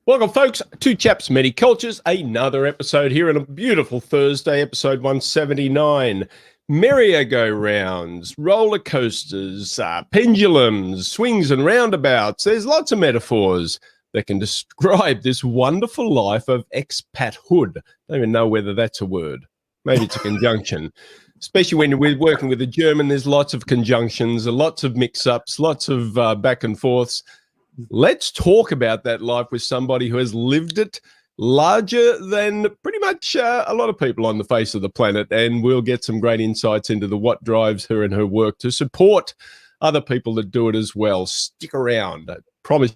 Welcome, folks, to Chaps Many Cultures, another episode here on a beautiful Thursday, episode 179. Merry-go-rounds, roller coasters, pendulums, swings and roundabouts. There's lots of metaphors that can describe this wonderful life of expathood. I don't even know whether that's a word. Maybe it's a conjunction. Especially when we're working with a German, there's lots of conjunctions, lots of mix-ups, lots of back and forths. Let's talk about that life with somebody who has lived it larger than pretty much a lot of people on the face of the planet, and we'll get some great insights into what drives her and her work to support other people that do it as well. Stick around, I promise.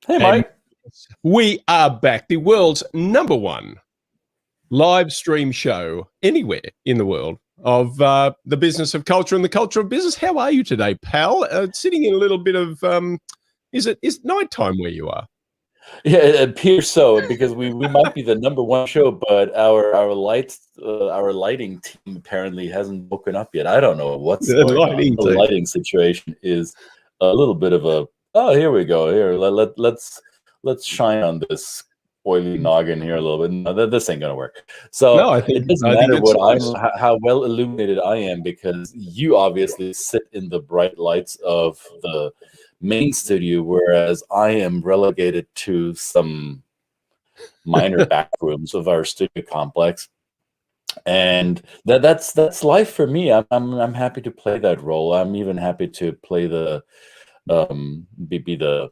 Hey, Mike. We are back. The world's #1 live stream show anywhere in the world of the business of culture and the culture of business. How are you today, pal? Sitting in a little bit of, is it nighttime where you are? Yeah, it appears so, because we might be the #1 show, but our lighting team apparently hasn't woken up yet. I don't know what's going on. The lighting situation is a little bit of a, oh, here we go. Here, let's shine on this oily noggin here a little bit. No, this ain't gonna work. So no, it doesn't matter how well illuminated I am, because you obviously sit in the bright lights of the main studio, whereas I am relegated to some minor back rooms of our studio complex. And that's life for me. I'm happy to play that role. I'm even happy to play the be the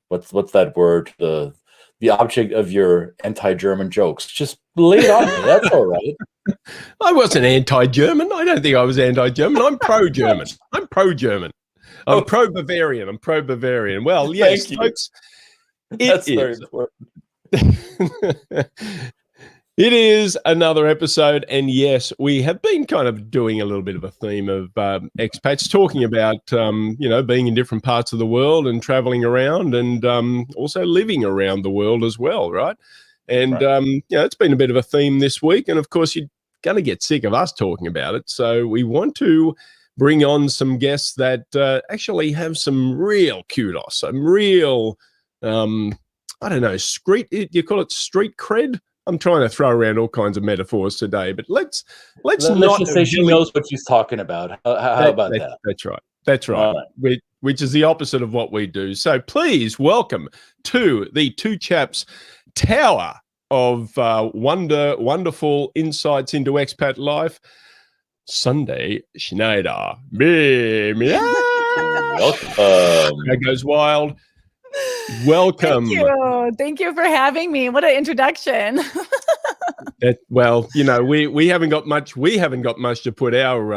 what's that word, the object of your anti-German jokes. Just lay it on me. That's all right. I wasn't anti-German. I don't think I was anti-German. I'm pro-German. I'm pro-German. I'm pro-Bavarian. I'm pro-Bavarian. Well, yes, folks, that's very important. It is another episode, and yes, we have been kind of doing a little bit of a theme of expats, talking about, being in different parts of the world and traveling around, and also living around the world as well, right? And, right. It's been a bit of a theme this week, and of course, you're going to get sick of us talking about it, so we want to bring on some guests that actually have some real kudos, some real, I don't know, you call it street cred? I'm trying to throw around all kinds of metaphors today, but let's not just say she knows what she's talking about. How about that? That's right. That's right. Which is the opposite of what we do. So please welcome to the Two Chaps Tower of wonderful insights into expat life, Sundae Schneider-Bean. Welcome. That goes wild. Welcome. Thank you for having me. What an introduction. We haven't got much. We haven't got much to put our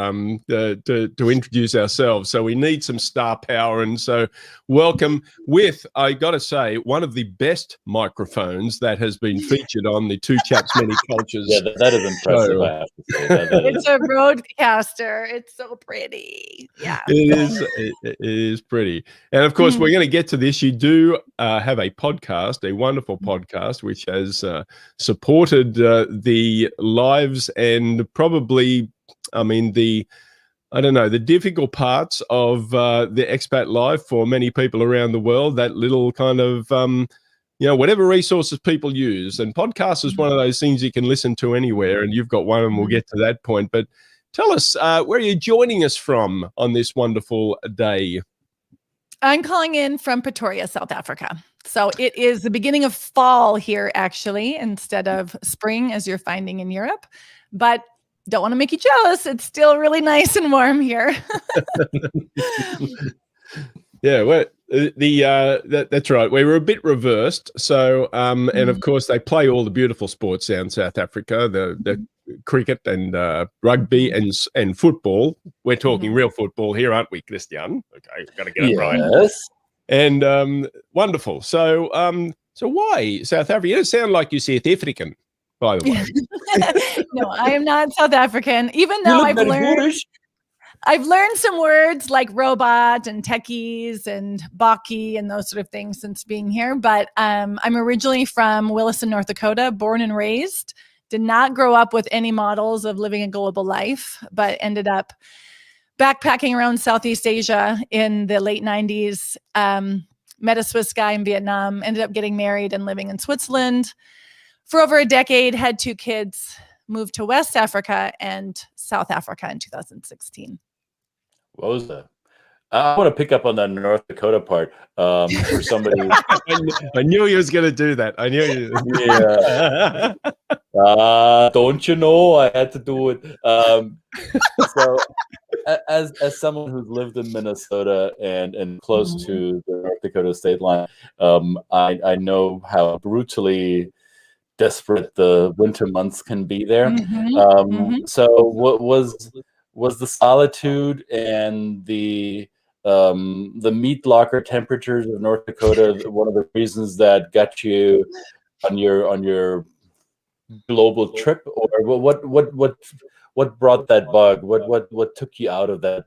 to introduce ourselves. So we need some star power. And so welcome with, I got to say, one of the best microphones that has been featured on the Two Chaps Many Cultures. Yeah, that is impressive. So, I have to say. It's a roadcaster. It's so pretty. Yeah, it is pretty. And of course, we're going to get to this. You do have a podcast, a wonderful podcast, which has supported the lives and probably, the difficult parts of the expat life for many people around the world. That little kind of, whatever resources people use. And podcast is one of those things you can listen to anywhere, and you've got one, and we'll get to that point. But tell us, where are you joining us from on this wonderful day? I'm calling in from Pretoria, South Africa. So it is the beginning of fall here, actually, instead of spring, as you're finding in Europe. But don't want to make you jealous. It's still really nice and warm here. Yeah, well, that's right. We were a bit reversed. So, and of course, they play all the beautiful sports down in South Africa, the cricket and rugby and football. We're talking real football here, aren't we, Christian? Okay, we've got to get it right. Yes. And wonderful. So, so why South Africa? You don't sound like you're South African. by the way. No, I am not South African, even You though look I've very learned Moorish. I've learned some words like robot and techies and Baki and those sort of things since being here. But I'm originally from Williston, North Dakota, born and raised. Did not grow up with any models of living a global life, but ended up backpacking around Southeast Asia in the late 90s. Met a Swiss guy in Vietnam, ended up getting married and living in Switzerland for over a decade, had 2 kids, moved to West Africa and South Africa in 2016. What was that? I want to pick up on that North Dakota part for somebody. I knew he was going to do that. I knew you. Yeah. Don't you know? I had to do it. So, as someone who's lived in Minnesota and close to the North Dakota state line, I know how brutally desperate the winter months can be there. So, what was the solitude and the meat locker temperatures of North Dakota one of the reasons that got you on your global trip, or what brought that bug? What took you out of that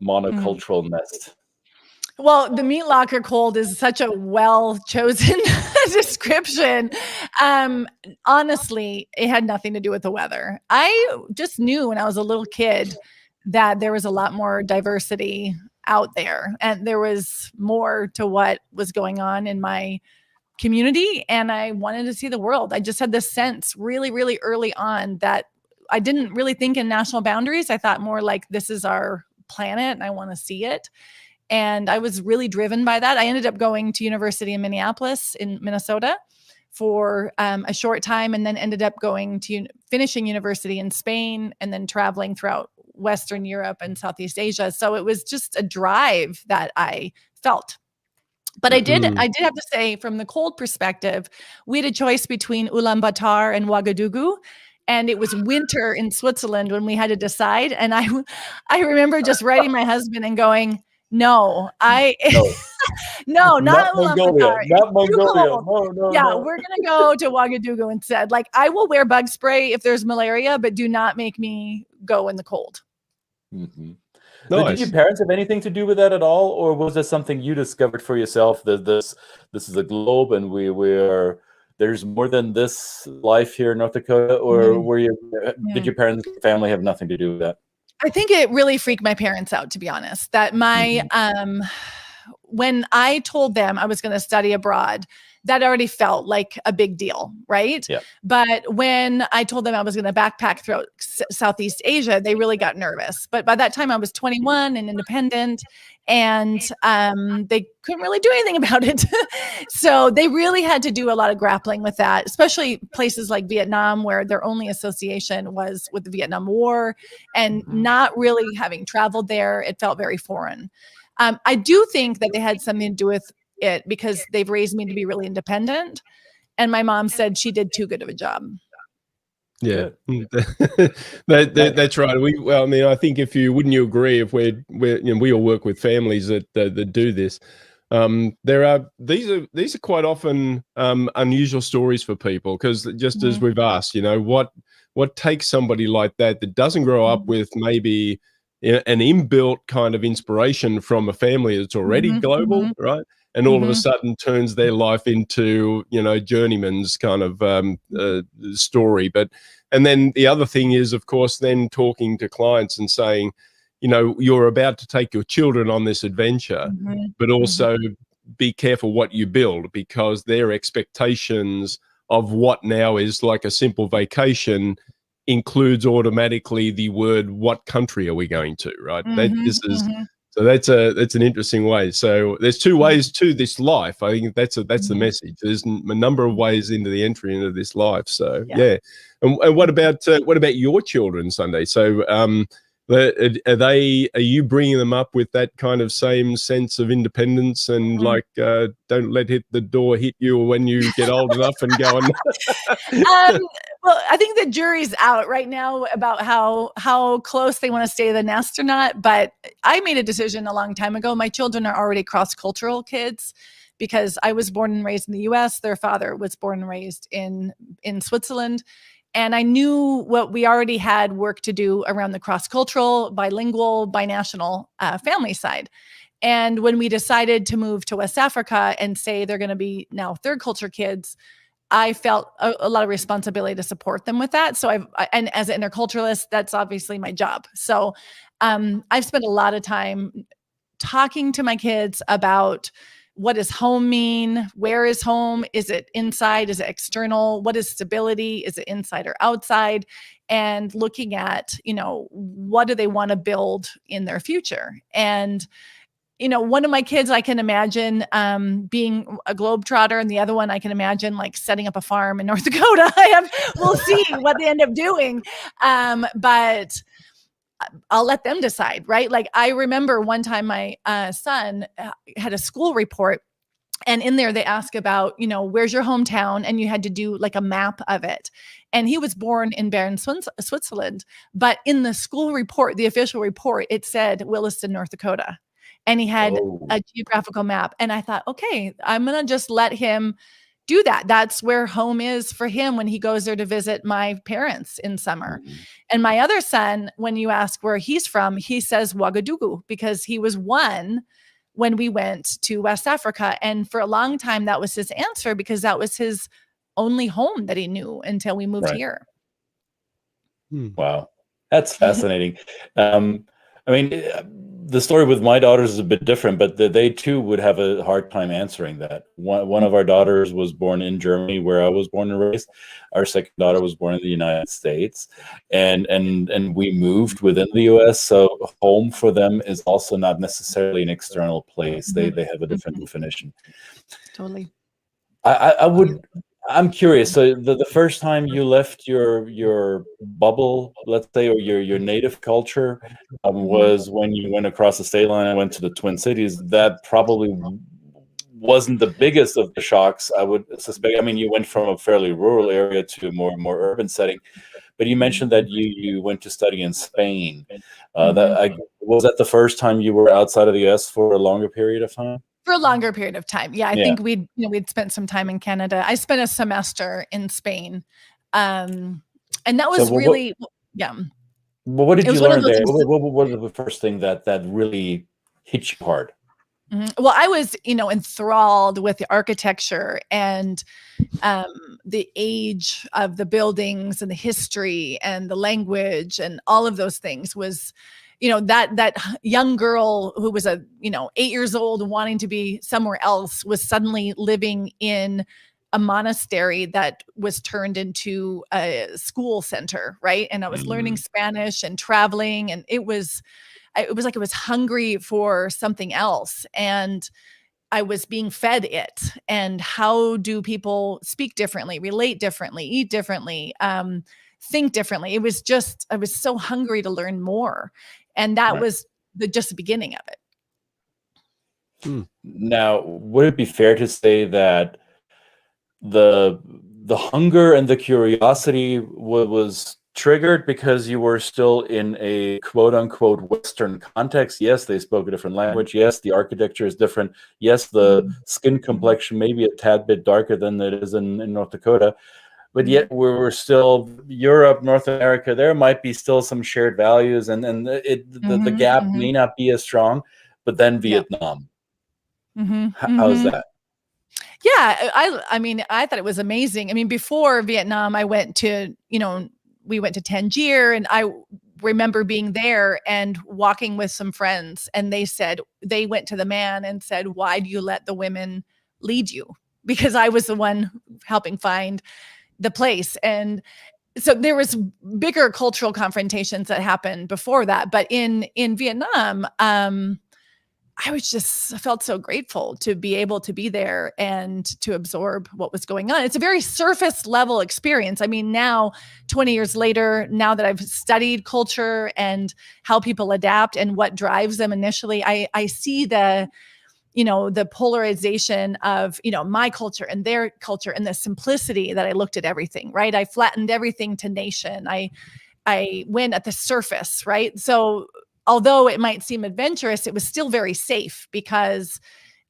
monocultural nest? Well, the meat locker cold is such a well-chosen description. Honestly, it had nothing to do with the weather. I just knew when I was a little kid that there was a lot more diversity out there, and there was more to what was going on in my community, and I wanted to see the world. I just had this sense really, really early on that I didn't really think in national boundaries. I thought more like, this is our planet and I want to see it. And I was really driven by that. I ended up going to university in Minneapolis in Minnesota for a short time, and then ended up going to finishing university in Spain, and then traveling throughout Western Europe and Southeast Asia. So it was just a drive that I felt. But I did have to say, from the cold perspective, we had a choice between Ulaanbaatar and Ouagadougou. And it was winter in Switzerland when we had to decide. And I remember just writing my husband and going, no, no, not Mongolia. Not Mongolia. No. Yeah, we're going to go to Ouagadougou instead. Like, I will wear bug spray if there's malaria, but do not make me go in the cold. Nice. Did your parents have anything to do with that at all, or was this something you discovered for yourself, that this is a globe and there's more than this life here in North Dakota, or did your parents' family have nothing to do with that? I think it really freaked my parents out, to be honest, that when I told them I was going to study abroad, that already felt like a big deal, right? Yeah. But when I told them I was going to backpack throughout Southeast Asia, they really got nervous. But by that time, I was 21 and independent, and they couldn't really do anything about it. So they really had to do a lot of grappling with that, especially places like Vietnam, where their only association was with the Vietnam War, and not really having traveled there, it felt very foreign. I do think that they had something to do with it because they've raised me to be really independent. And my mom said she did too good of a job. Yeah, that's right. I think wouldn't you agree, if we all work with families that do this, these are quite often unusual stories for people, because just as we've asked, what takes somebody like that doesn't grow up with maybe an inbuilt kind of inspiration from a family that's already global, right? And all of a sudden turns their life into, journeyman's kind of story. And then the other thing is, of course, then talking to clients and saying, you're about to take your children on this adventure, but also be careful what you build, because their expectations of what now is like a simple vacation includes automatically the word, what country are we going to, right? So that's an interesting way. So there's 2 ways to this life. I think that's the message. There's a number of ways into the entry into this life. So yeah. And what about your children, Sundae? So are you bringing them up with that kind of same sense of independence and don't let the door hit you when you get old enough and go on? Well, I think the jury's out right now about how close they want to stay to the nest or not. But I made a decision a long time ago. My children are already cross-cultural kids, because I was born and raised in the US. Their father was born and raised in Switzerland. And I knew what we already had work to do around the cross-cultural, bilingual, binational family side. And when we decided to move to West Africa and say they're going to be now third culture kids, I felt a lot of responsibility to support them with that. So and as an interculturalist, that's obviously my job. So I've spent a lot of time talking to my kids about what does home mean? Where is home? Is it inside? Is it external? What is stability? Is it inside or outside? And looking at, what do they want to build in their future? And one of my kids, I can imagine being a globetrotter, and the other one, I can imagine like setting up a farm in North Dakota. We'll see what they end up doing. But I'll let them decide, right? Like I remember one time my son had a school report, and in there they ask about, where's your hometown? And you had to do like a map of it. And he was born in Bern, Switzerland. But in the school report, the official report, it said Williston, North Dakota. And he had a geographical map. And I thought, okay, I'm going to just let him do that. That's where home is for him when he goes there to visit my parents in summer. Mm-hmm. And my other son, when you ask where he's from, he says Ouagadougou, because he was one when we went to West Africa. And for a long time, that was his answer, because that was his only home that he knew until we moved here. Wow. That's fascinating. The story with my daughters is a bit different, but they too would have a hard time answering that. One of our daughters was born in Germany, where I was born and raised. Our second daughter was born in the United States, and we moved within the US. So home for them is also not necessarily an external place. They have a different definition. Totally. I'm curious. So the first time you left your bubble, let's say, or your native culture, was when you went across the state line and went to the Twin Cities. That probably wasn't the biggest of the shocks, I would suspect. I mean, you went from a fairly rural area to a more urban setting, but you mentioned that you went to study in Spain. Was that the first time you were outside of the US for a longer period of time? For a longer period of time. Yeah, I think we'd spent some time in Canada. I spent a semester in Spain. And that was Well, what did you learn there? What was the first thing that really hit you hard? Mm-hmm. Well, I was, enthralled with the architecture and the age of the buildings and the history and the language and all of those things was, that young girl who was 8 years old wanting to be somewhere else was suddenly living in a monastery that was turned into a school center, right? And I was learning Spanish and traveling, and it was like I was hungry for something else, and I was being fed it. And how do people speak differently, relate differently, eat differently, think differently? I was so hungry to learn more. And that was just the beginning of it. Now, would it be fair to say that the hunger and the curiosity was triggered because you were still in a quote unquote Western context? Yes, they spoke a different language. Yes, the architecture is different. Yes, the skin complexion may be a tad bit darker than it is in North Dakota. But yet we're still Europe, North America. There might be still some shared values, and the gap may not be as strong. But then Vietnam, how's that? Yeah, I thought it was amazing. I mean, before Vietnam, I went to we went to Tangier, and I remember being there and walking with some friends, and they said they went to the man and said, "Why do you let the women lead you?" Because I was the one helping find the place. And so there was bigger cultural confrontations that happened before that. But in Vietnam, I felt so grateful to be able to be there and to absorb what was going on. It's a very surface level experience. I mean, now 20 years later, now that I've studied culture and how people adapt and what drives them initially, I see the polarization of, my culture and their culture, and the simplicity that I looked at everything, right? I flattened everything to nation. I went at the surface, right? So although it might seem adventurous, it was still very safe because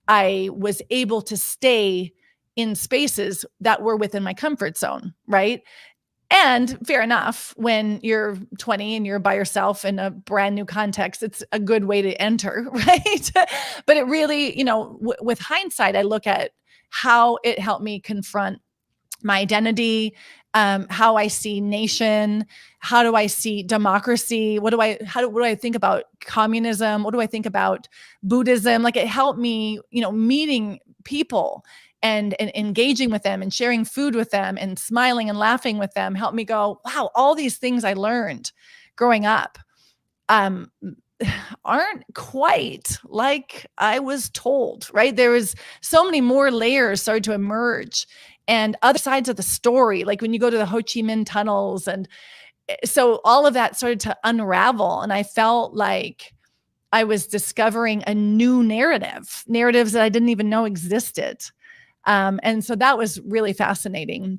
I was able to stay in spaces that were within my comfort zone, right? And fair enough, when you're 20 and you're by yourself in a brand new context, it's a good way to enter, right? But it really, with hindsight, I look at how it helped me confront my identity, how I see nation, how do I see democracy? What do I think about communism? What do I think about Buddhism? Like, it helped me, meeting people and engaging with them and sharing food with them and smiling and laughing with them helped me go, wow, all these things I learned growing up aren't quite like I was told, right? There was so many more layers started to emerge and other sides of the story, like when you go to the Ho Chi Minh tunnels. And so all of that started to unravel. And I felt like I was discovering a new narratives that I didn't even know existed. And so that was really fascinating.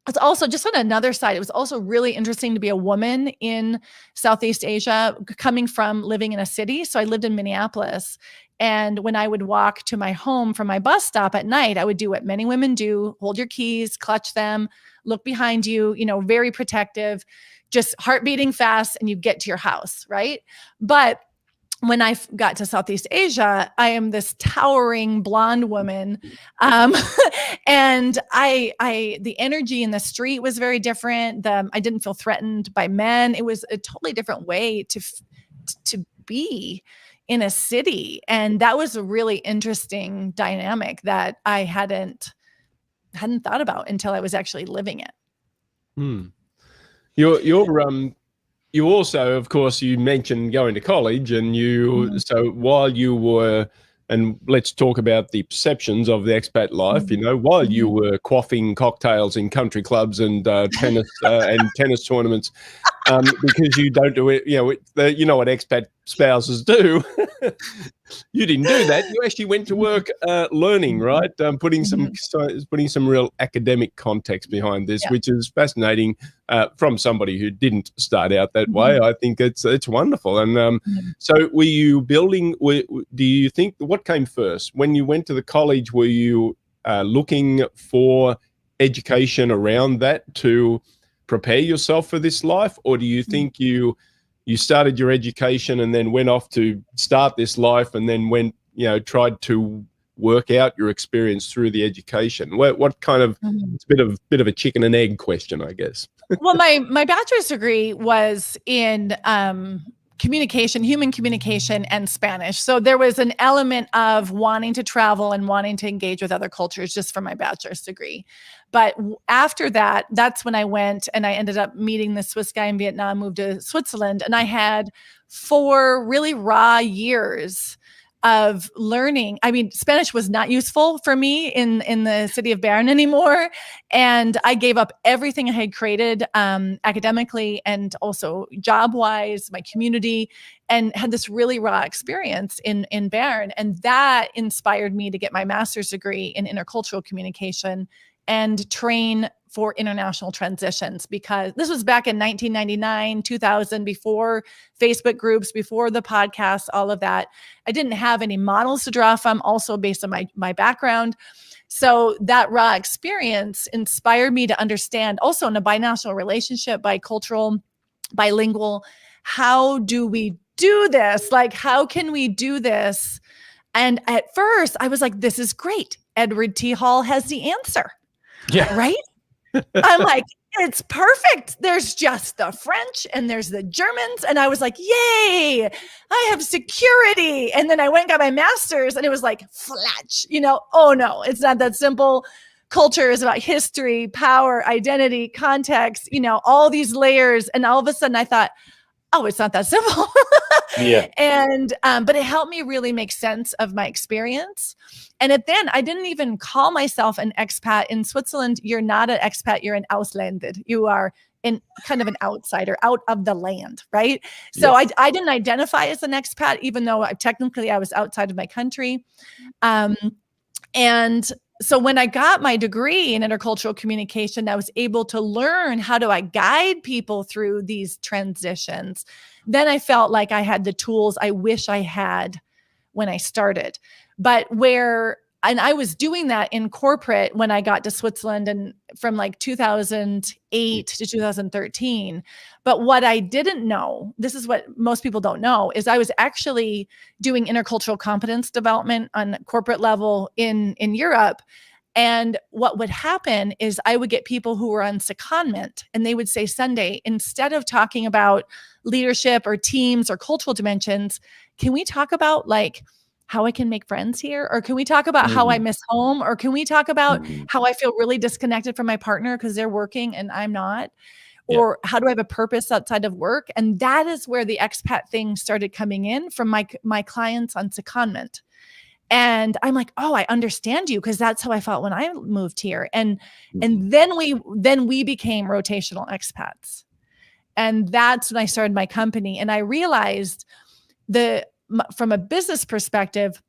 It's also, just on another side, it was also really interesting to be a woman in Southeast Asia, coming from living in a city. So I lived in Minneapolis. And when I would walk to my home from my bus stop at night, I would do what many women do: hold your keys, clutch them, look behind you, very protective, just heart beating fast, and you get to your house, right? But when I got to Southeast Asia, I am this towering blonde woman. And the energy in the street was very different. I didn't feel threatened by men. It was a totally different way to be in a city. And that was a really interesting dynamic that I hadn't thought about until I was actually living it. You also, of course, you mentioned going to college, and so while you were, and let's talk about the perceptions of the expat life, while you were quaffing cocktails in country clubs and tennis and tennis tournaments, because you don't do it, you know what expat spouses do. You didn't do that. You actually went to work learning, right? Putting some real academic context behind this, which is fascinating from somebody who didn't start out that way. I think it's wonderful. And so were you building, do you think, what came first? When you went to the college, were you looking for education around that to prepare yourself for this life? Or do you think you started your education and then went off to start this life and then tried to work out your experience through the education? What kind of, it's a bit of a chicken and egg question, I guess. Well, my bachelor's degree was in communication, human communication, and Spanish. So there was an element of wanting to travel and wanting to engage with other cultures just from my bachelor's degree. But after that, that's when I went and I ended up meeting this Swiss guy in Vietnam, moved to Switzerland, and I had 4 really raw years of learning. I mean, Spanish was not useful for me in the city of Bern anymore. And I gave up everything I had created academically and also job-wise, my community, and had this really raw experience in Bern. And that inspired me to get my master's degree in intercultural communication and train for international transitions, because this was back in 1999, 2000, before Facebook groups, before the podcast, all of that. I didn't have any models to draw from, also based on my background. So that raw experience inspired me to understand, also in a binational relationship, bicultural, bilingual, how do we do this? Like, how can we do this? And at first I was like, this is great. Edward T. Hall has the answer. Yeah. Right? I'm like, it's perfect. There's just the French and there's the Germans. And I was like, yay, I have security. And then I went and got my master's and it was like, flatch, oh no, it's not that simple. Culture is about history, power, identity, context, all these layers. And all of a sudden I thought, oh, it's not that simple. Yeah. And, but it helped me really make sense of my experience. And then I didn't even call myself an expat. In Switzerland, you're not an expat, you're an Ausländer. You are kind of an outsider, out of the land, right? So yes. I didn't identify as an expat, even though technically I was outside of my country. And so when I got my degree in intercultural communication, I was able to learn how do I guide people through these transitions. Then I felt like I had the tools I wish I had when I started. But and I was doing that in corporate when I got to Switzerland, and from like 2008 to 2013. But what I didn't know, this is what most people don't know, is I was actually doing intercultural competence development on corporate level in Europe. And what would happen is I would get people who were on secondment, and they would say, Sundae, instead of talking about leadership or teams or cultural dimensions, can we talk about like how I can make friends here? Or can we talk about how I miss home? Or can we talk about how I feel really disconnected from my partner because they're working and I'm not? Or how do I have a purpose outside of work? And that is where the expat thing started coming in from my clients on secondment. And I'm like, oh, I understand you, because that's how I felt when I moved here. And then we became rotational expats. And that's when I started my company. And I realized from a business perspective,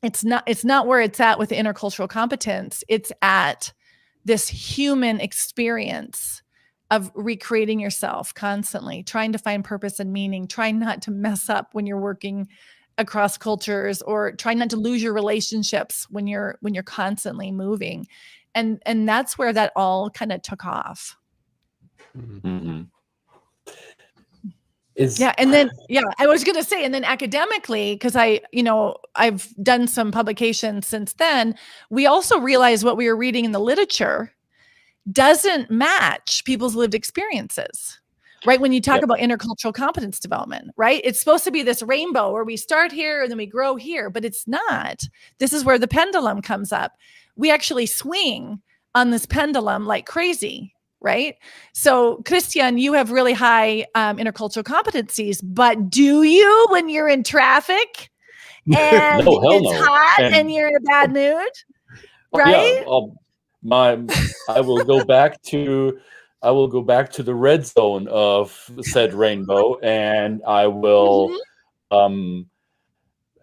it's not where it's at with the intercultural competence. It's at this human experience of recreating yourself constantly, trying to find purpose and meaning, trying not to mess up when you're working across cultures, or trying not to lose your relationships when you're constantly moving. And that's where that all kind of took off. Mm-hmm. I was going to say, and then academically, because I've done some publications since then, we also realized what we were reading in the literature doesn't match people's lived experiences, right? When you talk about intercultural competence development, right? It's supposed to be this rainbow where we start here and then we grow here, but it's not. This is where the pendulum comes up. We actually swing on this pendulum like crazy. Right? So, Christian, you have really high intercultural competencies, but do you when you're in traffic and it's hot and you're in a bad mood? Right? I will go back to the red zone of said rainbow, and I will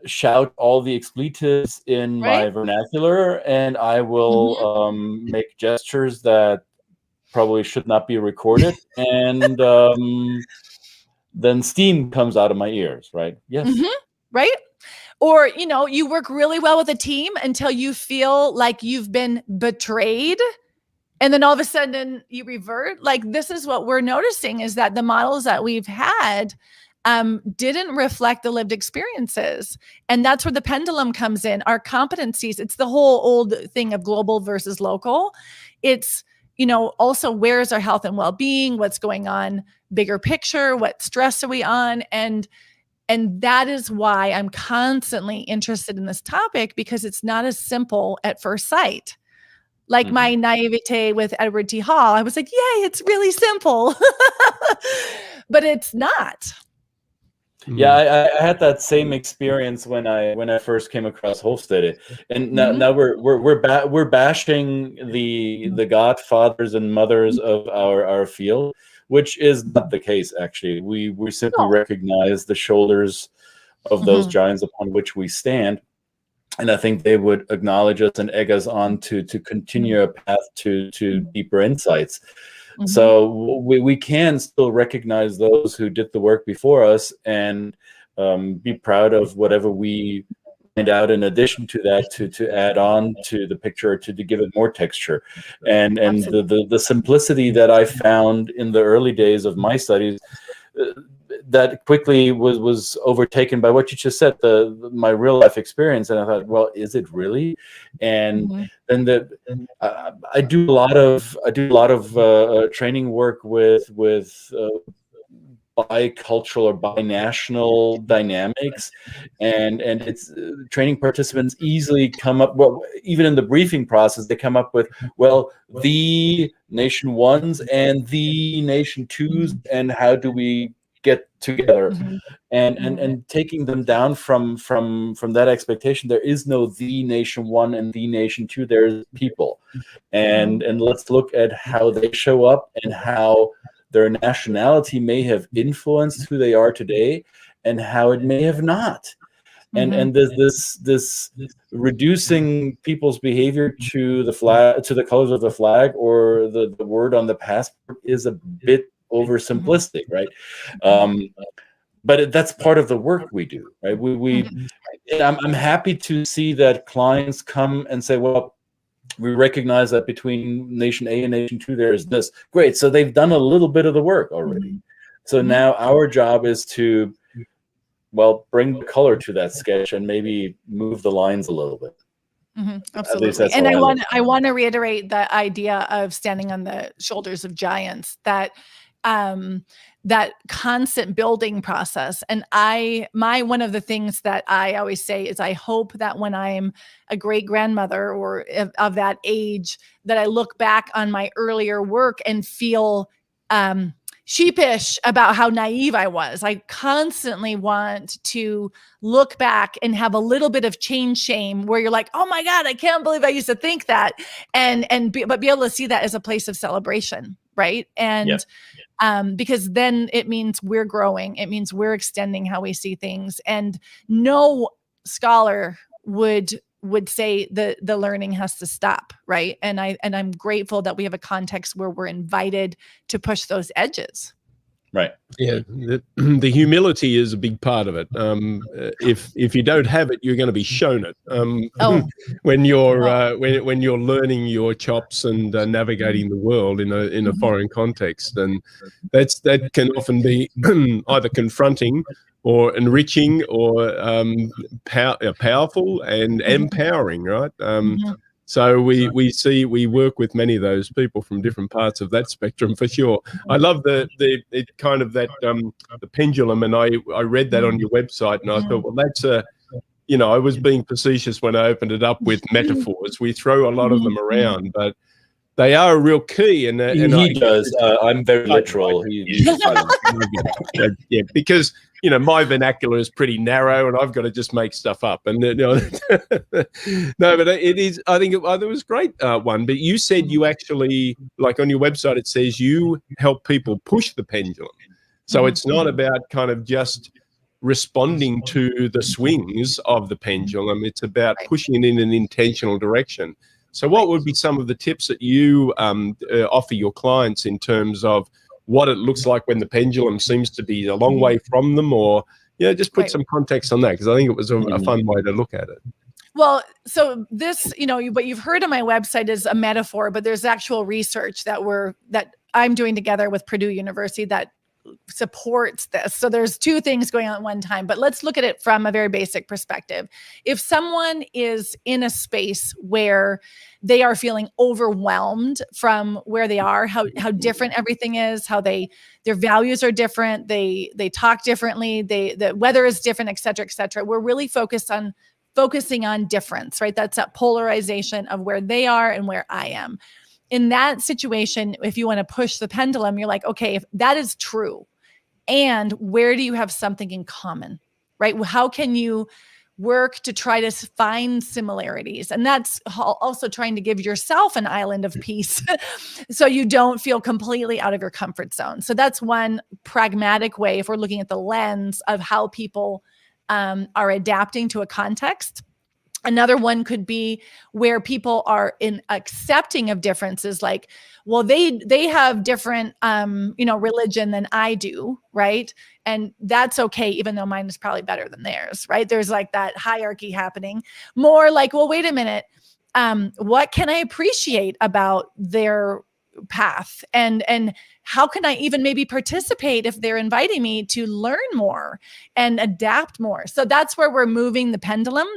shout all the expletives in my vernacular, and I will make gestures that probably should not be recorded, and then steam comes out of my ears, right? Yes. Right? Or, you work really well with a team until you feel like you've been betrayed, and then all of a sudden you revert. Like, this is what we're noticing, is that the models that we've had didn't reflect the lived experiences. And that's where the pendulum comes in. Our competencies, it's the whole old thing of global versus local. It's also, where is our health and well-being? What's going on? Bigger picture. What stress are we on? And that is why I'm constantly interested in this topic, because it's not as simple at first sight. Like my naivete with Edward T. Hall, I was like, yay, it's really simple. But it's not. Yeah, I had that same experience when I first came across Höferle, and now we're bashing the godfathers and mothers of our field, which is not the case. Actually, we simply recognize the shoulders of those giants upon which we stand, and I think they would acknowledge us and egg us on to continue a path to deeper insights. So we can still recognize those who did the work before us, and be proud of whatever we find out in addition to that, to add on to the picture, to give it more texture. And the simplicity that I found in the early days of my studies, that quickly was overtaken by what you just said, my real life experience, and I thought, well, is it really? And then I do a lot of training work with bicultural or binational dynamics, and it's training participants easily come up, well, even in the briefing process, they come up with, well, the nation ones and the nation twos, and how do we get together, and taking them down from that expectation. There is no the nation one and the nation two. There's people, and let's look at how they show up and how their nationality may have influenced who they are today, and how it may have not. And this reducing people's behavior to the flag, to the colors of the flag, or the word on the passport, is a bit oversimplistic, right? but that's part of the work we do, right? And I'm happy to see that clients come and say, well, we recognize that between nation A and nation 2 there is this. Great, so they've done a little bit of the work already. So now our job is to, well, bring the color to that sketch and maybe move the lines a little bit. Absolutely. And I want to reiterate the idea of standing on the shoulders of giants, that that constant building process. And one of the things that I always say is, I hope that when I'm a great grandmother or of that age, that I look back on my earlier work and feel sheepish about how naive I was. I constantly want to look back and have a little bit of change shame, where you're like, oh my God, I can't believe I used to think that. But be able to see that as a place of celebration. Right. And because then it means we're growing. It means we're extending how we see things. And no scholar would say the learning has to stop, right? And I'm grateful that we have a context where we're invited to push those edges. Right. Yeah. The humility is a big part of it. If you don't have it, you're going to be shown it. When you're learning your chops and navigating the world in a foreign context, and that can often be either confronting or enriching or powerful and empowering, right? So we work with many of those people from different parts of that spectrum, for sure. I love the pendulum, and I read that on your website, and I thought, well, that's I was being facetious when I opened it up with metaphors. We throw a lot of them around, but they are a real key. And he does. I'm very literal. Yeah, because my vernacular is pretty narrow, and I've got to just make stuff up. And no, but it is. I think it was a great one. But you said you actually, like on your website, it says you help people push the pendulum. So it's not about kind of just responding to the swings of the pendulum. It's about pushing it in an intentional direction. So what would be some of the tips that you offer your clients in terms of what it looks like when the pendulum seems to be a long way from them, or just put some context on that, because I think it was a fun way to look at it. Well, so this, what you've heard on my website is a metaphor, but there's actual research that I'm doing together with Purdue University that supports this. So there's two things going on at one time, but let's look at it from a very basic perspective. If someone is in a space where they are feeling overwhelmed from where they are, how different everything is, how their values are different, they talk differently, the weather is different, et cetera, we're really focusing on difference, right? That's that polarization of where they are and where I am. In that situation, if you want to push the pendulum, you're like, okay, if that is true, and where do you have something in common, right? How can you work to try to find similarities? And that's also trying to give yourself an island of peace so you don't feel completely out of your comfort zone. So that's one pragmatic way, if we're looking at the lens of how people are adapting to a context. Another one could be where people are in accepting of differences, like, well, they have different, religion than I do, right? And that's okay, even though mine is probably better than theirs, right? There's like that hierarchy happening. More like, well, wait a minute, what can I appreciate about their path, and how can I even maybe participate if they're inviting me to learn more and adapt more? So that's where we're moving the pendulum.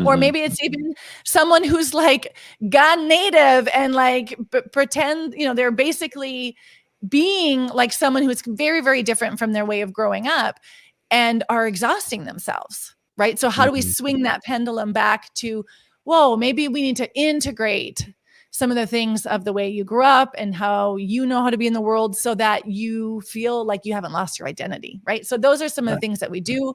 Or maybe it's even someone who's like gone native and like pretend, they're basically being like someone who's very, very different from their way of growing up and are exhausting themselves, right? So how do we swing that pendulum back to, whoa, maybe we need to integrate some of the things of the way you grew up and how you know how to be in the world so that you feel like you haven't lost your identity, right? So those are some of the things that we do.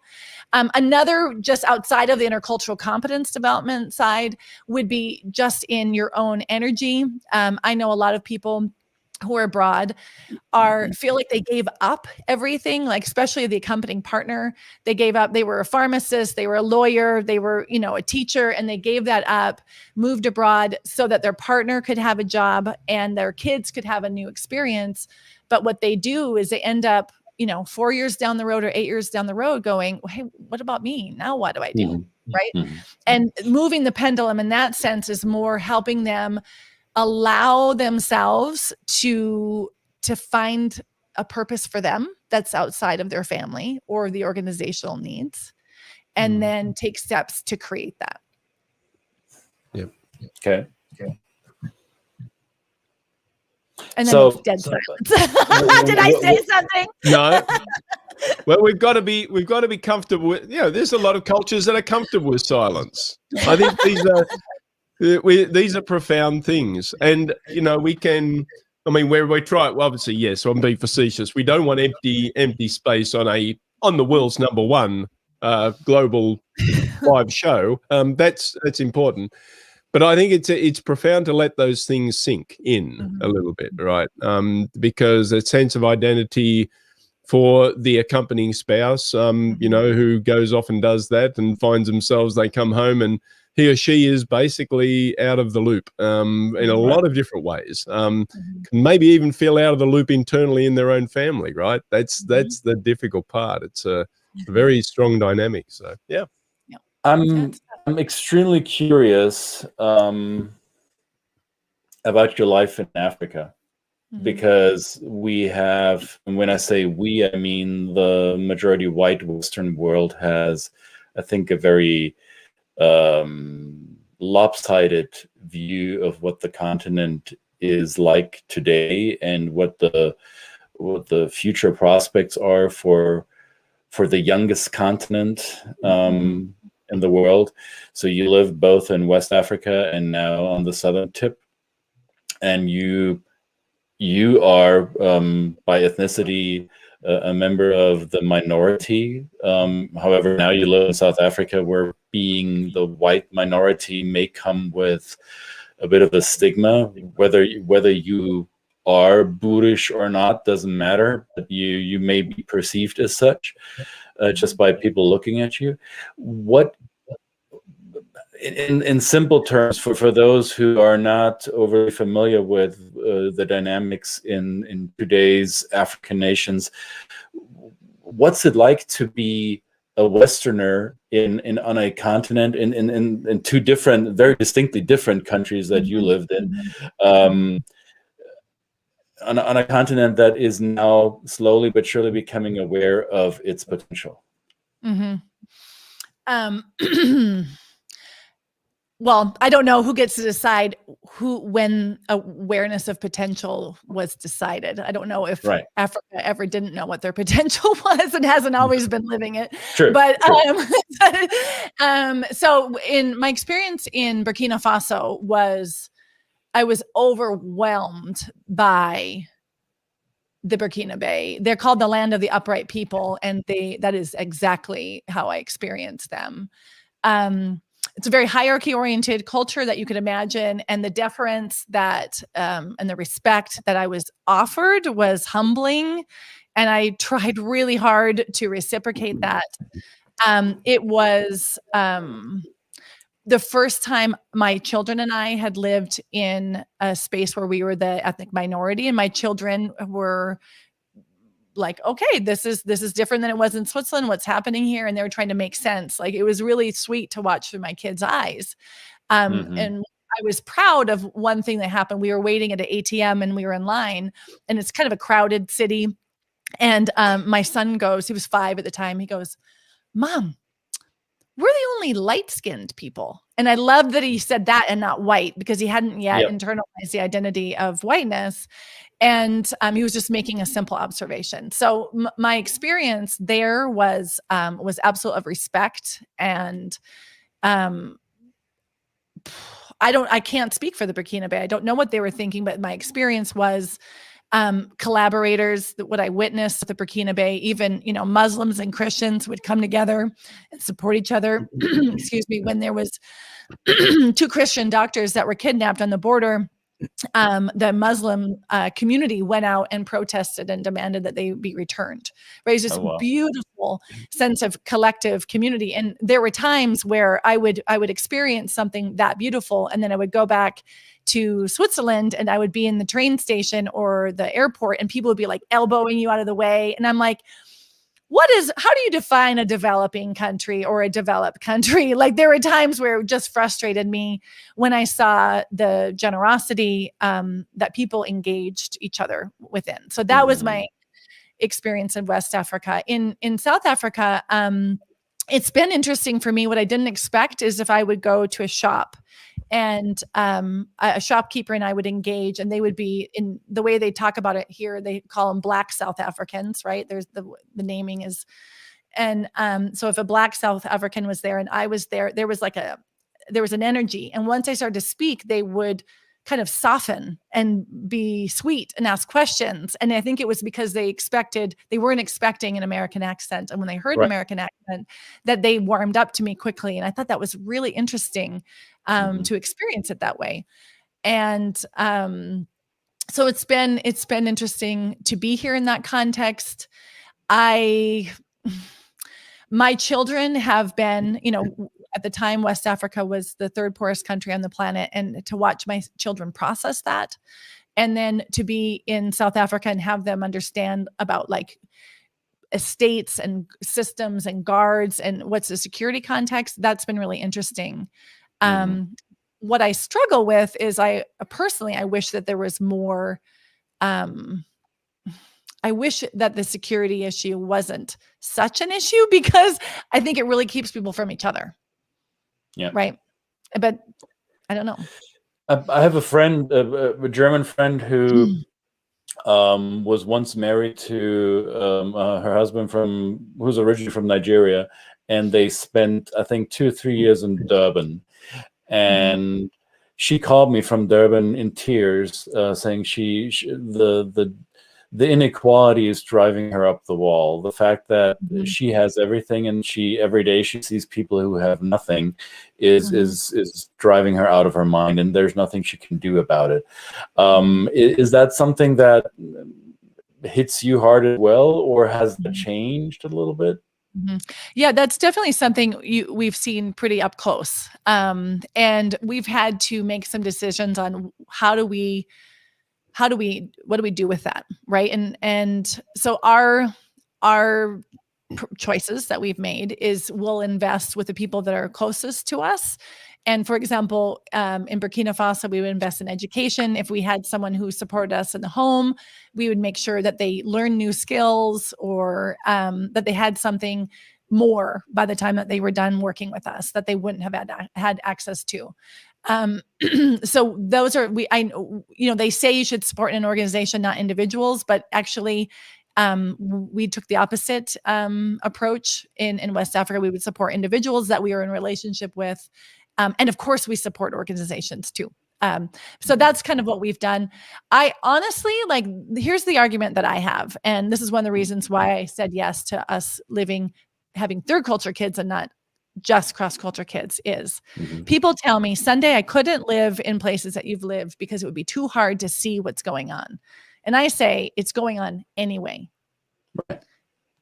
Another, just outside of the intercultural competence development side, would be just in your own energy. I know a lot of people who are abroad feel like they gave up everything, like especially the accompanying partner. They gave up, they were a pharmacist, they were a lawyer, they were, a teacher, and they gave that up, moved abroad so that their partner could have a job and their kids could have a new experience. But what they do is they end up 4 years down the road or 8 years down the road going, hey, what about me? Now what do I do? Right. And moving the pendulum in that sense is more helping them allow themselves to find a purpose for them that's outside of their family or the organizational needs, and then take steps to create that. Yep. Okay. And then it's dead silence. Did I say something? No. Well, we've got to be comfortable with, there's a lot of cultures that are comfortable with silence. I think these are profound things. And, we can, where we try it, well, obviously, yes, I'm being facetious. We don't want empty space on the world's number one global live show. That's important. But I think it's profound to let those things sink in a little bit, right? Because a sense of identity for the accompanying spouse, who goes off and does that and finds themselves, they come home and he or she is basically out of the loop in a lot of different ways. Can maybe even feel out of the loop internally in their own family, right? That's the difficult part. It's a very strong dynamic. So, yeah. I'm extremely curious about your life in Africa, because we have, and when I say we, I mean the majority white Western world has, I think, a very lopsided view of what the continent is like today and what the future prospects are for the youngest continent in the world. So you live both in West Africa and now on the southern tip, and you are by ethnicity a member of the minority. However, now you live in South Africa, where being the white minority may come with a bit of a stigma. Whether you are Boerish or not doesn't matter, but you may be perceived as such just by people looking at you. What, in simple terms, for those who are not overly familiar with the dynamics in today's African nations, what's it like to be a Westerner on a continent in two different, very distinctly different countries that you lived in, on a continent that is now slowly but surely becoming aware of its potential? Well, I don't know who gets to decide when awareness of potential was decided. I don't know if Africa ever didn't know what their potential was and hasn't always been living it. True. But so in my experience in Burkina Faso I was overwhelmed by the Burkinabe. They're called the land of the upright people, and that is exactly how I experienced them. It's a very hierarchy-oriented culture that you could imagine, and the deference that and the respect that I was offered was humbling, and I tried really hard to reciprocate that. It was the first time my children and I had lived in a space where we were the ethnic minority, and my children were like, okay, this is different than it was in Switzerland. What's happening here? And they were trying to make sense. Like, it was really sweet to watch through my kids' eyes. And I was proud of one thing that happened. We were waiting at an ATM and we were in line, and it's kind of a crowded city. And my son goes, he was 5 at the time. He goes, "Mom, we're the only light-skinned people." And I love that he said that and not white, because he hadn't yet internalized the identity of whiteness. And he was just making a simple observation. So my experience there was absolute of respect. And I can't speak for the Burkinabe. I don't know what they were thinking, but my experience was collaborators, what I witnessed at the Burkinabe, even, Muslims and Christians would come together and support each other. Excuse me. When there was 2 Christian doctors that were kidnapped on the border, the Muslim community went out and protested and demanded that they be returned. Right? It was this beautiful sense of collective community. And there were times where I would experience something that beautiful, and then I would go back to Switzerland, and I would be in the train station or the airport, and people would be like elbowing you out of the way. And I'm like, how do you define a developing country or a developed country? Like, there were times where it just frustrated me when I saw the generosity that people engaged each other within. So that was my experience in West Africa. In South Africa, it's been interesting for me. What I didn't expect is if I would go to a shop and a shopkeeper and I would engage, and they would be, in the way they talk about it here, they call them Black South Africans, right? There's the naming is, and so if a Black South African was there and I was there, there was an energy. And once I started to speak, they would kind of soften and be sweet and ask questions. And I think it was because they weren't expecting an American accent. And when they heard an American accent, that they warmed up to me quickly. And I thought that was really interesting to experience it that way. And so it's been interesting to be here in that context. My children have been, at the time, West Africa was the third poorest country on the planet, and to watch my children process that, and then to be in South Africa and have them understand about like estates and systems and guards and what's the security context, that's been really interesting. What I struggle with is I wish that there was more, I wish that the security issue wasn't such an issue, because I think it really keeps people from each other. Yeah. Right. But I don't know. I have a friend, a German friend who was once married to her husband who's originally from Nigeria, and they spent, I think, 2 or 3 years in Durban. And she called me from Durban in tears, saying the inequality is driving her up the wall. The fact that she has everything and every day she sees people who have nothing is driving her out of her mind, and there's nothing she can do about it. Is that something that hits you hard as well, or has that changed a little bit? Yeah, that's definitely something we've seen pretty up close. And we've had to make some decisions on what do we do with that, right? And so our choices that we've made is we'll invest with the people that are closest to us. And for example, in Burkina Faso, we would invest in education. If we had someone who supported us in the home, we would make sure that they learn new skills, or that they had something more by the time that they were done working with us that they wouldn't have had access to. So those are, they say you should support an organization, not individuals, but actually we took the opposite approach in West Africa. We would support individuals that we were in relationship with. And of course we support organizations too. So that's kind of what we've done. I honestly, here's the argument that I have. And this is one of the reasons why I said yes to us having third culture kids and not just cross-culture kids is people tell me, Sundae, I couldn't live in places that you've lived because it would be too hard to see what's going on. And I say, it's going on anyway. Right.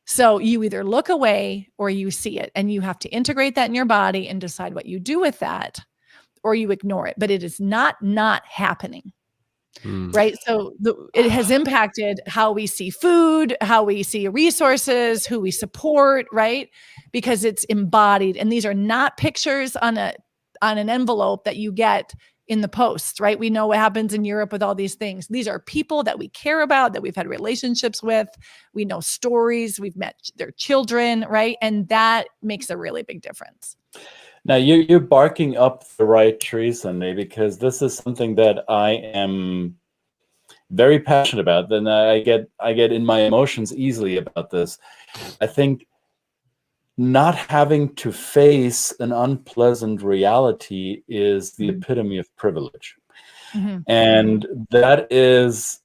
So you either look away or you see it, and you have to integrate that in your body and decide what you do with that, or you ignore it. But it is not happening. Right. So it has impacted how we see food, how we see resources, who we support, right? Because it's embodied. And these are not pictures on an envelope that you get in the post, right? We know what happens in Europe with all these things. These are people that we care about, that we've had relationships with. We know stories, we've met their children, right? And that makes a really big difference. Now you're barking up the right tree, Sundae, because this is something that I am very passionate about. Then I get in my emotions easily about this. I think not having to face an unpleasant reality is the epitome of privilege. And that is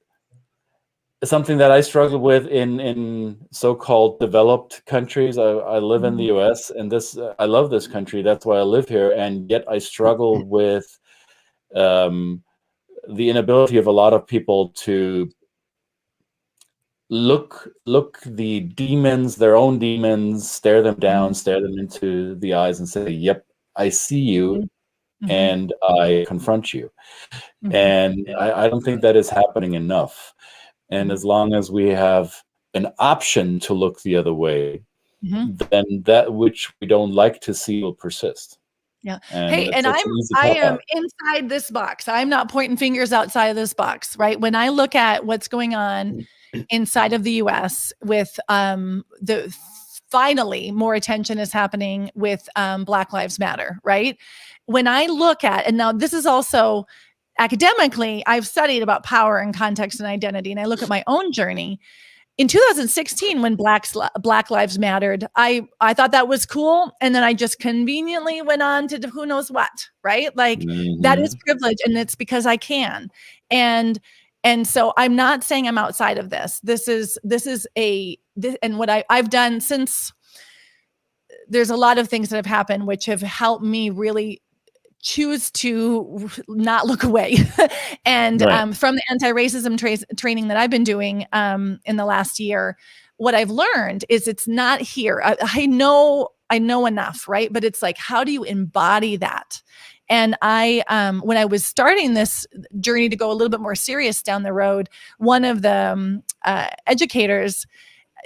something that I struggle with in so-called developed countries. I live in the US, and I love this country. That's why I live here. And yet I struggle with the inability of a lot of people to look the demons, their own demons, stare them down, stare them into the eyes and say, yep, I see you. and I confront you. And I don't think that is happening enough. And as long as we have an option to look the other way, then that which we don't like to see will persist. Yeah. And hey, and I am inside this box. I'm not pointing fingers outside of this box, right? When I look at what's going on inside of the US with finally more attention is happening with Black Lives Matter, right? When I look at, and now this is also academically, I've studied about power and context and identity, and I look at my own journey. In 2016, when Black Lives Mattered, I thought that was cool. And then I just conveniently went on to who knows what, right? Like that is privilege, and it's because I can. And so I'm not saying I'm outside of this. And what I've done since, there's a lot of things that have happened which have helped me really choose to not look away. And from the anti-racism training that I've been doing in the last year, what I've learned is it's not here. I know enough, right? But it's like, how do you embody that? And when I was starting this journey to go a little bit more serious down the road, one of the educators,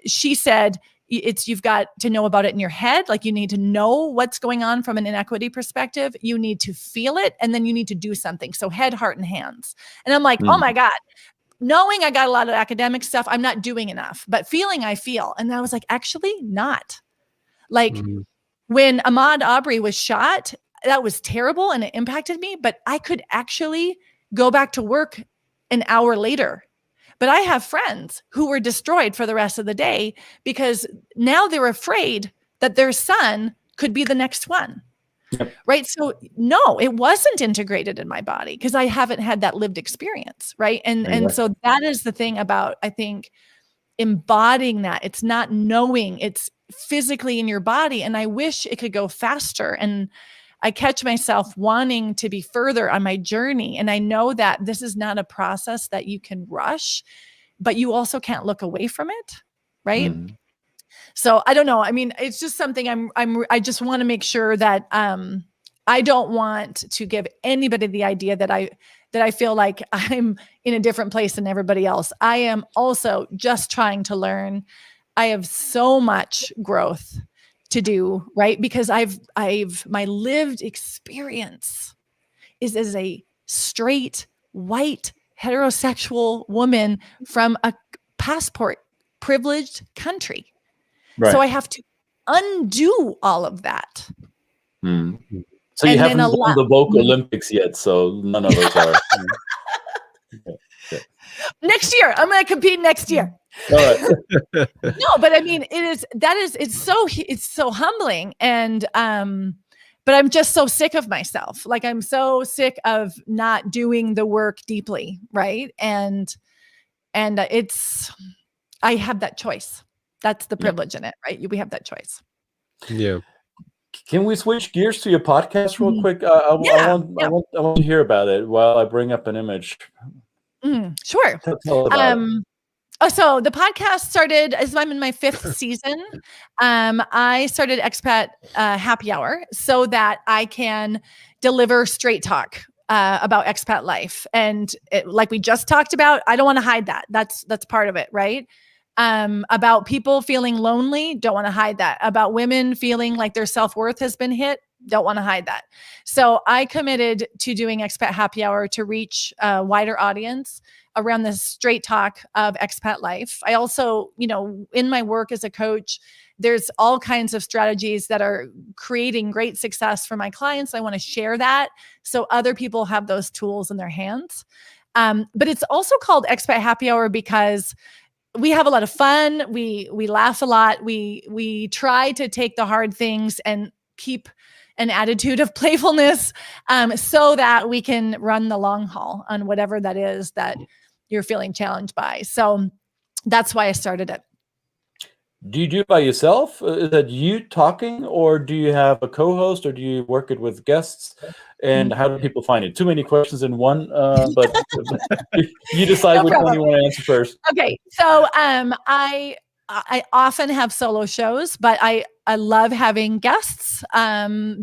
she said, you've got to know about it in your head. Like you need to know what's going on from an inequity perspective. You need to feel it, and then you need to do something. So head, heart, and hands. And I'm like, oh my God, knowing I got a lot of academic stuff, I'm not doing enough, but feeling I feel. And I was like, actually not. Like when Ahmaud Arbery was shot, that was terrible and it impacted me, but I could actually go back to work an hour later. But I have friends who were destroyed for the rest of the day because now they're afraid that their son could be the next one. Yep. Right. So no, it wasn't integrated in my body because I haven't had that lived experience. Right. And so that is the thing about, I think, embodying that. It's not knowing, it's physically in your body. And I wish it could go faster. And I catch myself wanting to be further on my journey. And I know that this is not a process that you can rush, but you also can't look away from it. Right. So I don't know. I mean, it's just something I just want to make sure that I don't want to give anybody the idea that I feel like I'm in a different place than everybody else. I am also just trying to learn. I have so much growth to do, right? Because my lived experience is as a straight, white, heterosexual woman from a passport privileged country. Right. So I have to undo all of that. So you haven't won the vocal Olympics yet, so none of us are. Next year, I'm going to compete next year. All right. No, but I mean, it's so humbling. And, but I'm just so sick of myself. Like I'm so sick of not doing the work deeply. Right. And I have that choice. That's the privilege in it, right? We have that choice. Yeah. Can we switch gears to your podcast real quick? I want to hear about it while I bring up an image. Sure. Tell about it. So the podcast started as I'm in my 5th season. I started Expat Happy Hour so that I can deliver straight talk about expat life. And like we just talked about, I don't want to hide that. That's part of it, right? About people feeling lonely, don't want to hide that. About women feeling like their self-worth has been hit, don't want to hide that. So I committed to doing Expat Happy Hour to reach a wider audience around the straight talk of expat life. I also, in my work as a coach, there's all kinds of strategies that are creating great success for my clients. I want to share that so other people have those tools in their hands. But it's also called Expat Happy Hour because we have a lot of fun. We laugh a lot. We try to take the hard things and keep an attitude of playfulness so that we can run the long haul on whatever that is that you're feeling challenged by. So that's why I started it. Do you do it by yourself? Is that you talking, or do you have a co-host, or do you work it with guests? And how do people find it? Too many questions in one, but you decide which one you want to answer first. Okay, so I I often have solo shows, but I love having guests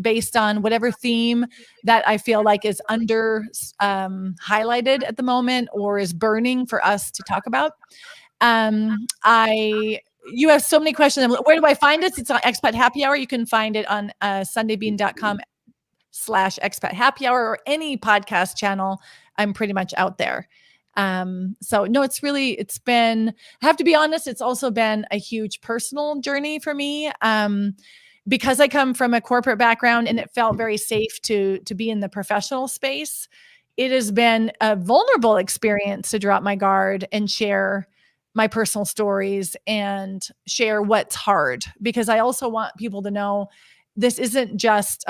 based on whatever theme that I feel like is under highlighted at the moment or is burning for us to talk about. You have so many questions. Where do I find it? It's on Expat Happy Hour. You can find it on sundaybean.com/expat happy hour or any podcast channel. I'm pretty much out there. So no, it's been, I have to be honest, it's also been a huge personal journey for me. Because I come from a corporate background and it felt very safe to be in the professional space. It has been a vulnerable experience to drop my guard and share my personal stories and share what's hard, because I also want people to know this isn't just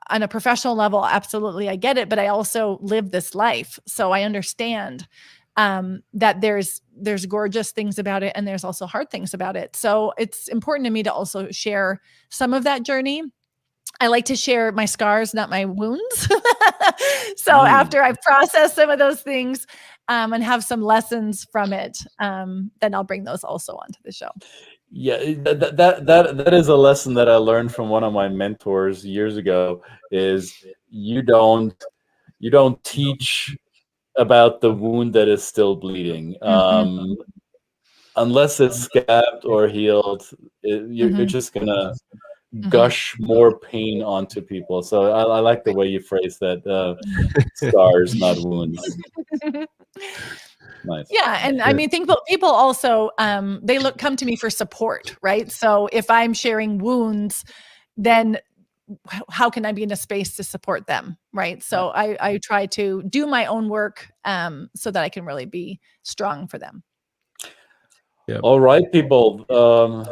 on a professional level. Absolutely. I get it. But I also live this life. So I understand that there's gorgeous things about it. And there's also hard things about it. So it's important to me to also share some of that journey. I like to share my scars, not my wounds. So after I've processed some of those things and have some lessons from it, then I'll bring those also onto the show. Yeah, that is a lesson that I learned from one of my mentors years ago. Is you don't teach about the wound that is still bleeding, unless it's scabbed or healed. You're just gonna gush more pain onto people. So I like the way you phrase that. Scars, not wounds. Nice. Yeah. And I mean, think about people also, they come to me for support, right? So if I'm sharing wounds, then how can I be in a space to support them? Right. So I try to do my own work so that I can really be strong for them. Yep. All right, people.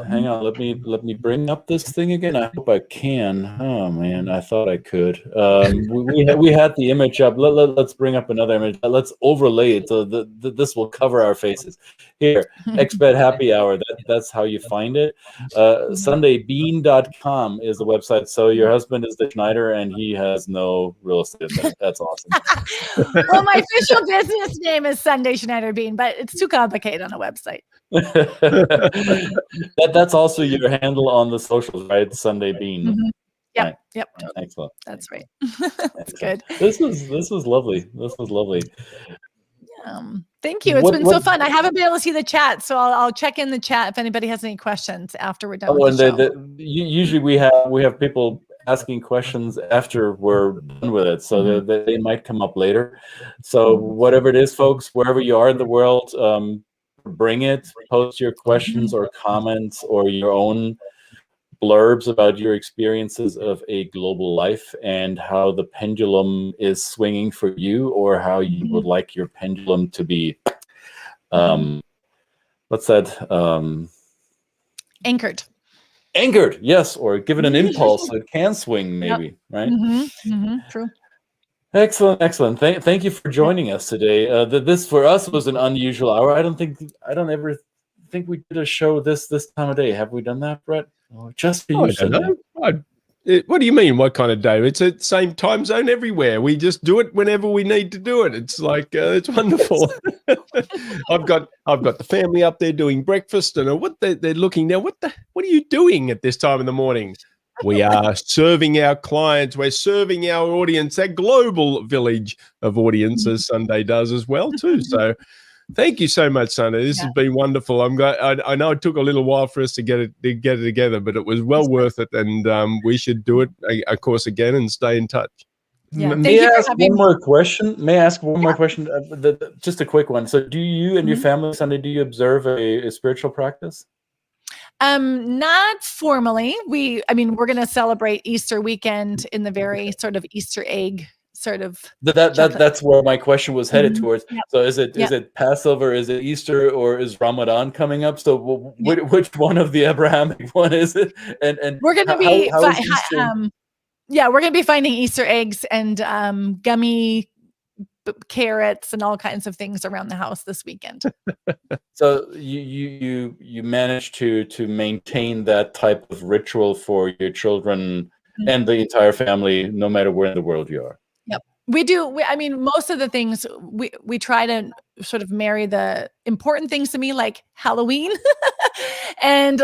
Hang on. Let me bring up this thing again. I hope I can. Oh man, I thought I could. We had the image up. Let's bring up another image. Let's overlay it so this will cover our faces. Here, Expat Happy Hour. That's how you find it. SundayBean.com is the website. So your husband is the Schneider, and he has no real estate. That's awesome. Well, my official business name is Sundae Schneider-Bean, but it's too complicated on a website. That's also your handle on the socials, right? Sundae Bean. Yep. Right. Yep. Excellent. That's right. That's good. This was lovely. This was lovely. Thank you. It's been so fun. I haven't been able to see the chat, so I'll check in the chat if anybody has any questions after we're done with the show. Usually we have people asking questions after we're done with it, so they might come up later. So whatever it is, folks, wherever you are in the world, bring it. Post your questions or comments or your own blurbs about your experiences of a global life and how the pendulum is swinging for you, or how you would like your pendulum to be what's that, anchored, yes, or given an impulse so it can swing, maybe. Right. True. Excellent. Thank you for joining us today. This for us was an unusual hour. I don't ever think we did a show this time of day. Have we done that, Brett? Oh, just for you. I don't know. What do you mean? What kind of day? It's the same time zone everywhere. We just do it whenever we need to do it. It's like it's wonderful. I've got the family up there doing breakfast, and what they're looking now. What are you doing at this time in the morning? We are serving our clients. We're serving our audience, that global village of audience, as Sundae does as well too. So thank you so much, Sundae. This has been wonderful. I know it took a little while for us to get it together, but it was well worth it. And we should do it, of course, again and stay in touch. May I ask one more question? Just a quick one. So do you and your family, Sundae, do you observe a spiritual practice? Not formally. We're going to celebrate Easter weekend in the very sort of Easter egg sort of. That's where my question was headed towards. Yep. So is it Passover? Is it Easter? Or is Ramadan coming up? So which one of the Abrahamic one is it? And we're going to be we're going to be finding Easter eggs and gummy carrots and all kinds of things around the house this weekend. So you managed to maintain that type of ritual for your children and the entire family, no matter where in the world you are. Yep, we do. Most of the things we try to sort of marry the important things to me, like Halloween, And,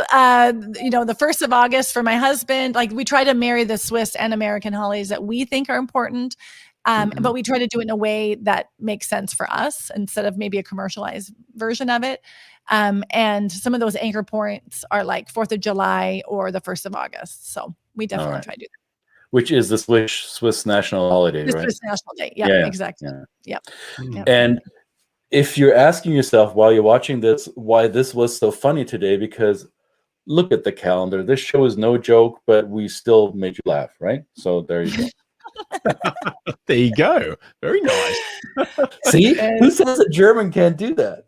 you know, the 1st of August for my husband, like we try to marry the Swiss and American holidays that we think are important. But we try to do it in a way that makes sense for us instead of maybe a commercialized version of it. And some of those anchor points are like 4th of July or the 1st of August. So we definitely try to do that. Which is the Swiss national holiday, The right? Swiss national day. Yeah, exactly. Yeah. And if you're asking yourself while you're watching this, why this was so funny today, because look at the calendar. This show is no joke, but we still made you laugh, right? So there you go. There you go. Very nice. See, who says a German can't do that?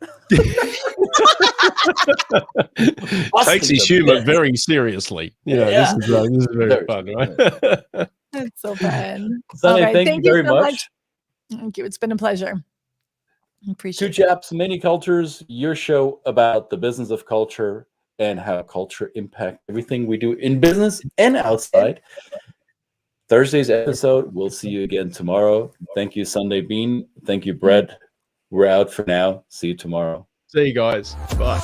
Takes his humor very seriously. You know, this is very fun, right? It's so fun. Sundae, thank you very much. Thank you. It's been a pleasure. Appreciate it. Two Chaps, Many Cultures, your show about the business of culture and how culture impacts everything we do in business and outside. Thursday's episode. We'll see you again tomorrow. Thank you, Sundae Bean. Thank you, Brett. We're out for now. See you tomorrow. See you guys. Bye.